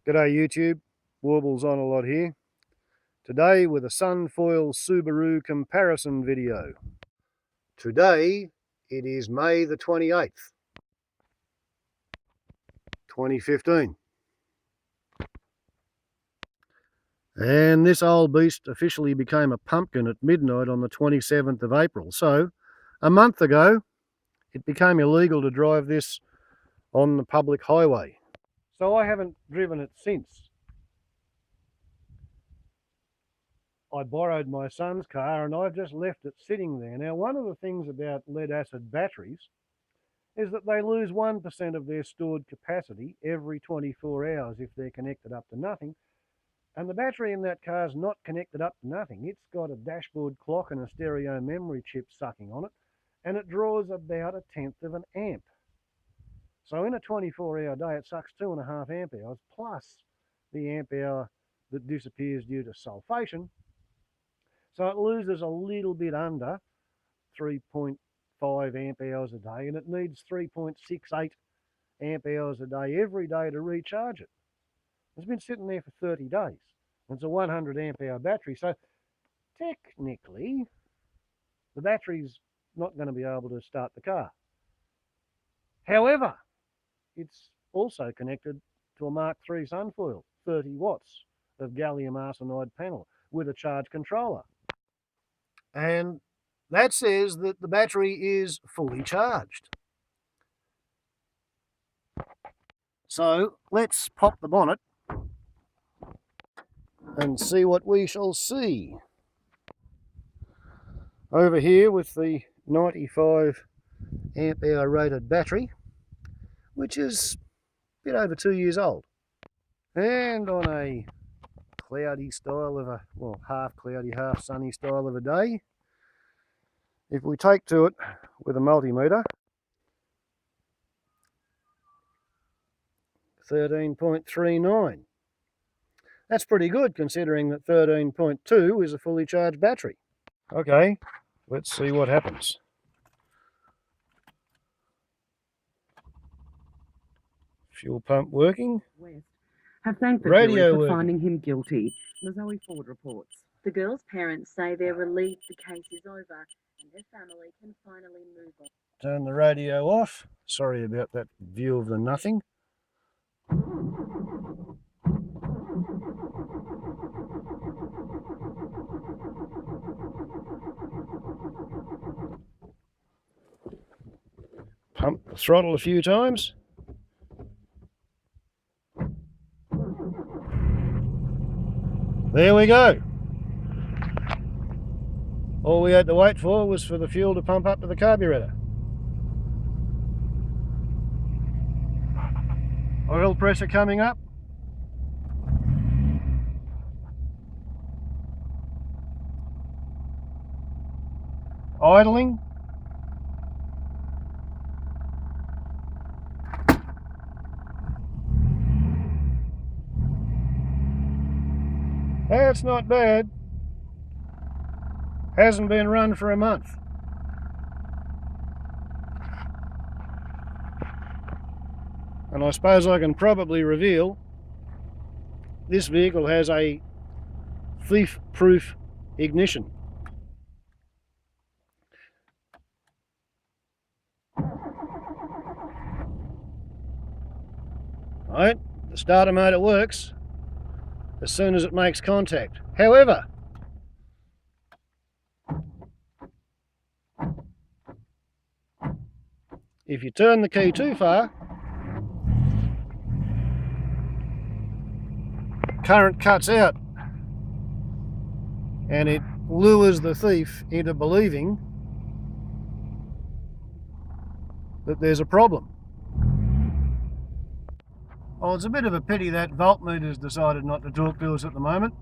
G'day YouTube, Warbles on a lot here. Today with a SunFoil Subaru comparison video. Today it is May the 28th, 2015. And this old beast officially became a pumpkin at midnight on the 27th of April. So a month ago it became illegal to drive this on the public highway. So I haven't driven it since. I borrowed my son's car and I've just left it sitting there. Now, one of the things about lead acid batteries is that they lose 1% of their stored capacity every 24 hours if they're connected up to nothing. And the battery in that car is not connected up to nothing. It's got a dashboard clock and a stereo memory chip sucking on it, and it draws about 1/10 of an amp. So in a 24-hour day, it sucks 2.5 amp hours plus the amp hour that disappears due to sulfation. So it loses a little bit under 3.5 amp hours a day, and it needs 3.68 amp hours a day every day to recharge it. It's been sitting there for 30 days. It's a 100 amp hour battery, so technically the battery's not going to be able to start the car. However, it's also connected to a Mark III SunFoil, 30 watts of gallium arsenide panel with a charge controller. And that says that the battery is fully charged. So let's pop the bonnet and see what we shall see. Over here with the 95 amp hour rated battery, which is a bit over 2 years old. And on a cloudy style of well, half cloudy, half sunny style of a day, if we take to it with a multimeter, 13.39. That's pretty good considering that 13.2 is a fully charged battery. Okay, let's see what happens. Fuel pump working. Have thanked the jury for finding him guilty. Zoe Ford reports. The girl's parents say they're relieved the case is over and their family can finally move on. Turn the radio off. Sorry about that view of the nothing. Pump the throttle a few times. There we go. All we had to wait for was for the fuel to pump up to the carburetor. Oil pressure coming up. Idling. That's not bad. Hasn't been run for a month. And I suppose I can probably reveal this vehicle has a thief-proof ignition. Right, the starter motor works as soon as it makes contact. However, if you turn the key too far, current cuts out and it lures the thief into believing that there's a problem. Oh, it's a bit of a pity that voltmeter's decided not to talk to us at the moment.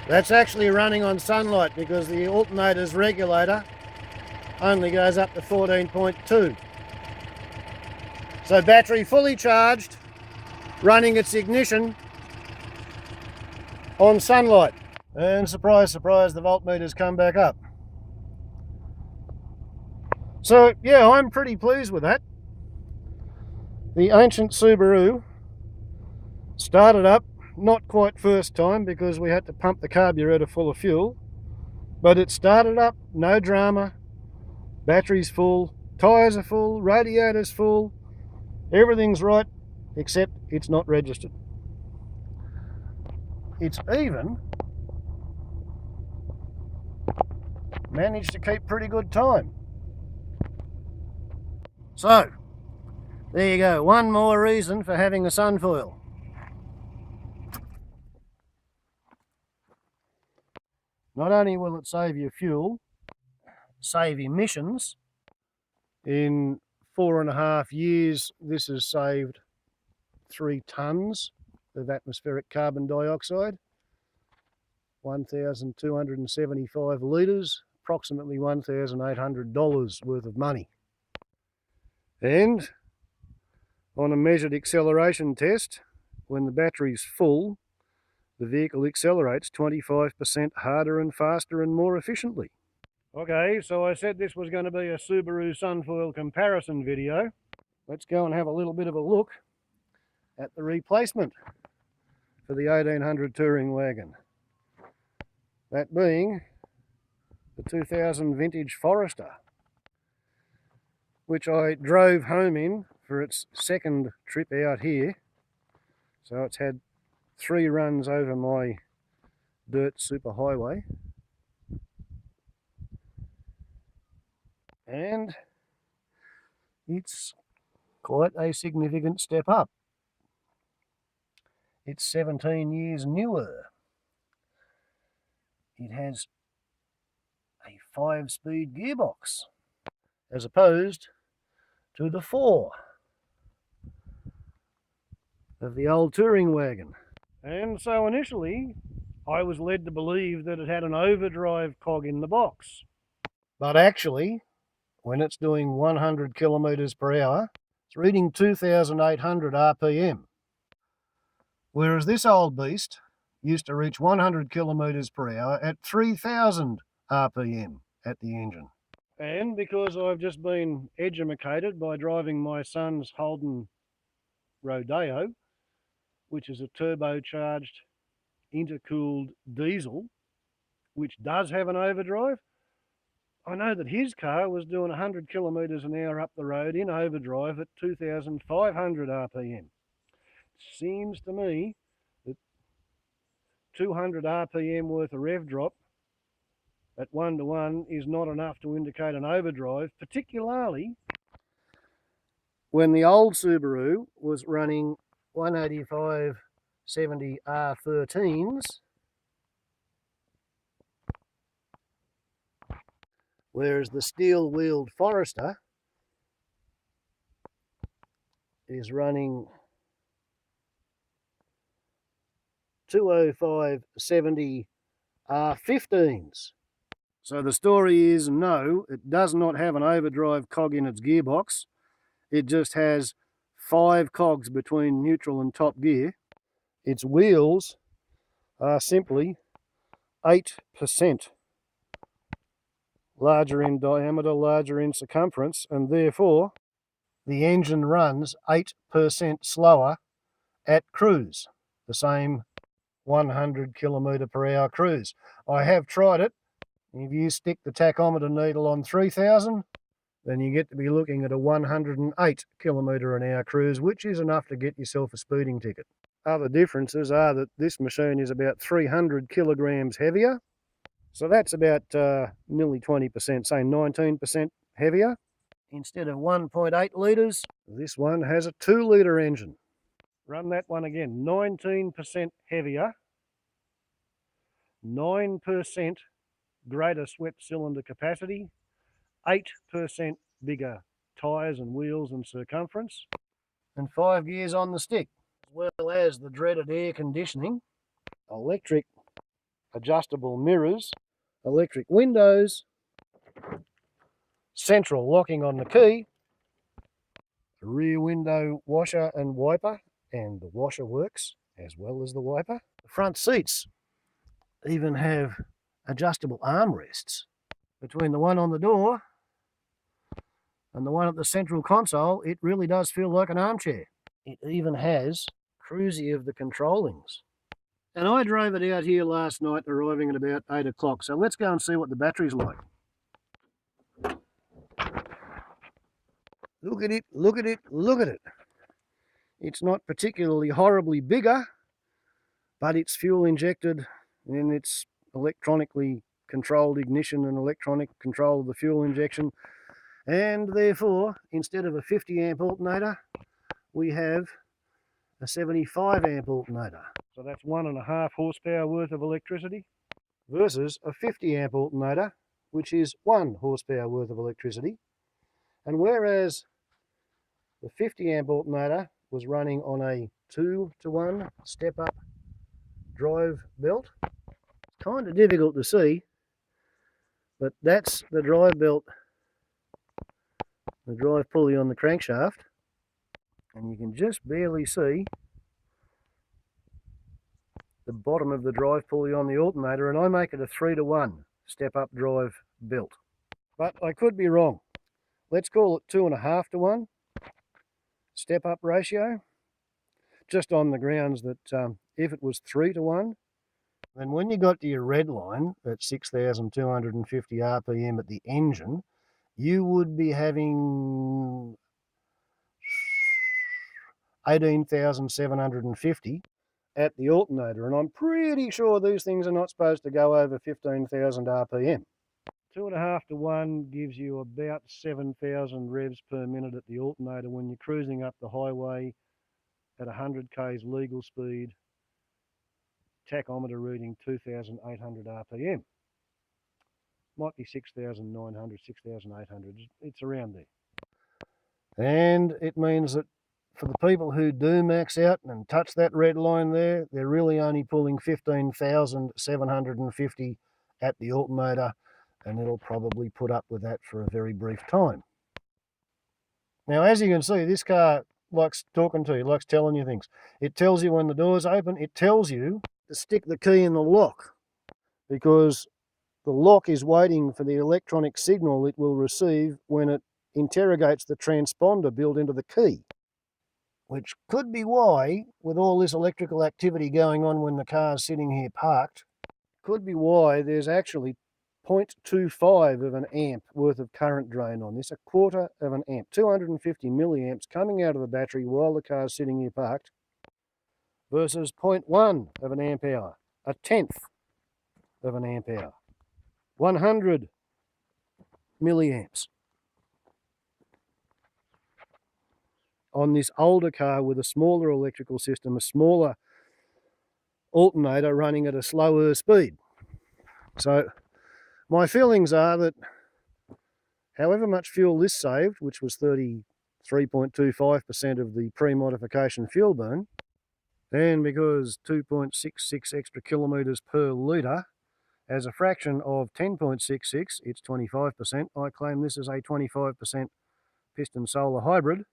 That's actually running on sunlight because the alternator's regulator only goes up to 14.2. So battery fully charged, running its ignition on sunlight. And surprise, surprise, the voltmeters come back up. So yeah, I'm pretty pleased with that. The ancient Subaru started up, not quite first time because we had to pump the carburetor full of fuel, but it started up, no drama, battery's full, tyres are full, radiator's full, everything's right, except it's not registered. It's even managed to keep pretty good time. So, there you go, one more reason for having a SunFoil. Not only will it save you fuel, save emissions. In 4.5 years, this has saved 3 tonnes of atmospheric carbon dioxide, 1,275 litres, approximately $1,800 worth of money. And on a measured acceleration test, when the battery's full, the vehicle accelerates 25% harder and faster and more efficiently. Okay, so I said this was going to be a Subaru SunFoil comparison video. Let's go and have a little bit of a look at the replacement for the 1800 Touring Wagon. That being the 2000 vintage Forester, which I drove home in for its second trip out here. So it's had 3 runs over my dirt superhighway. And it's quite a significant step up. It's 17 years newer. It has a 5-speed gearbox as opposed to the 4 of the old Touring Wagon. And so initially I was led to believe that it had an overdrive cog in the box. But actually, when it's doing 100 kilometres per hour, it's reading 2,800 RPM. Whereas this old beast used to reach 100 kilometres per hour at 3,000 RPM at the engine. And because I've just been edumacated by driving my son's Holden Rodeo, which is a turbocharged, intercooled diesel, which does have an overdrive, I know that his car was doing 100 kilometres an hour up the road in overdrive at 2,500 RPM. Seems to me that 200 RPM worth of rev drop at 1:1 is not enough to indicate an overdrive, particularly when the old Subaru was running 185 70 R13s, whereas the steel-wheeled Forester is running 205 70 R15s. So the story is, no, it does not have an overdrive cog in its gearbox. It just has 5 cogs between neutral and top gear. Its wheels are simply 8% larger in diameter, larger in circumference, and therefore the engine runs 8% slower at cruise, the same 100 kilometre per hour cruise. I have tried it. If you stick the tachometer needle on 3,000, then you get to be looking at a 108 kilometre an hour cruise, which is enough to get yourself a speeding ticket. Other differences are that this machine is about 300 kilograms heavier. So that's about nearly 20%, say 19% heavier. Instead of 1.8 litres, this one has a 2-litre engine. Run that one again, 19% heavier, 9% greater swept cylinder capacity, 8% bigger tyres and wheels and circumference, and 5 gears on the stick, as well as the dreaded air conditioning, electric adjustable mirrors, electric windows, central locking on the key, rear window washer and wiper and the washer works as well as the wiper. The front seats even have adjustable armrests. Between the one on the door and the one at the central console, it really does feel like an armchair. It even has cruisy of the controllings. And I drove it out here last night, arriving at about 8 o'clock. So let's go and see what the battery's like. Look at it, look at it, look at it. It's not particularly horribly bigger, but it's fuel injected and it's electronically controlled ignition and electronic control of the fuel injection. And therefore, instead of a 50 amp alternator, we have a 75 amp alternator. So that's 1.5 horsepower worth of electricity versus a 50 amp alternator, which is 1 horsepower worth of electricity. And whereas the 50 amp alternator was running on a 2-to-1 step-up drive belt, kind of difficult to see, but that's the drive belt, the drive pulley on the crankshaft, and you can just barely see the bottom of the drive pulley on the alternator, and I make it a 3-to-1 step-up drive belt. But I could be wrong. Let's call it 2.5-to-1 step-up ratio, just on the grounds that if it was 3-to-1, then when you got to your red line at 6,250 RPM at the engine, you would be having 18,750 at the alternator, and I'm pretty sure these things are not supposed to go over 15,000 RPM. 2.5-to-1 gives you about 7,000 revs per minute at the alternator when you're cruising up the highway at 100 k's legal speed, tachometer reading 2,800 RPM. Might be 6,900, 6,800, it's around there. And it means that for the people who do max out and touch that red line there, they're really only pulling 15,750 at the alternator, and it'll probably put up with that for a very brief time. Now, as you can see, this car likes talking to you, likes telling you things. It tells you when the door's open. It tells you to stick the key in the lock, because the lock is waiting for the electronic signal it will receive when it interrogates the transponder built into the key. Which could be why, with all this electrical activity going on when the car's sitting here parked, could be why there's actually 0.25 of an amp worth of current drain on this, a quarter of an amp, 250 milliamps coming out of the battery while the car's sitting here parked, versus 0.1 of an amp hour, a tenth of an amp hour, 100 milliamps. On this older car with a smaller electrical system, a smaller alternator running at a slower speed. So my feelings are that however much fuel this saved, which was 33.25% of the pre-modification fuel burn, and because 2.66 extra kilometres per litre, as a fraction of 10.66, it's 25%, I claim this is a 25% piston solar hybrid,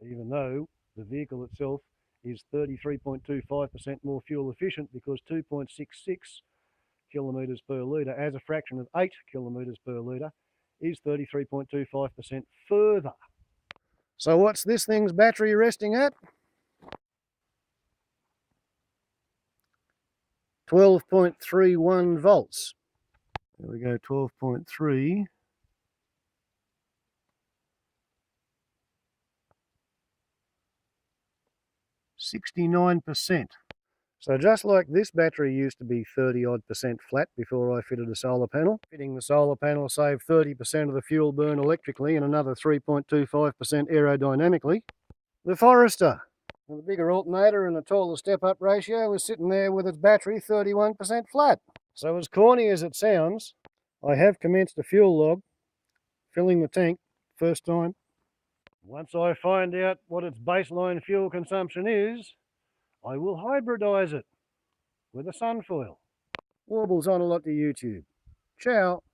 even though the vehicle itself is 33.25% more fuel efficient, because 2.66 kilometres per litre as a fraction of 8 kilometres per litre is 33.25% further. So what's this thing's battery resting at? 12.31 volts. There we go, 12.3. 69%. So just like this battery used to be 30-odd% flat before I fitted a solar panel, fitting the solar panel saved 30% of the fuel burn electrically and another 3.25% aerodynamically. The Forester, with a bigger alternator and a taller step-up ratio, was sitting there with its battery 31% flat. So as corny as it sounds, I have commenced a fuel log, filling the tank, first time. Once I find out what its baseline fuel consumption is, I will hybridize it with a SunFoil. Warbles on a lot to YouTube. Ciao.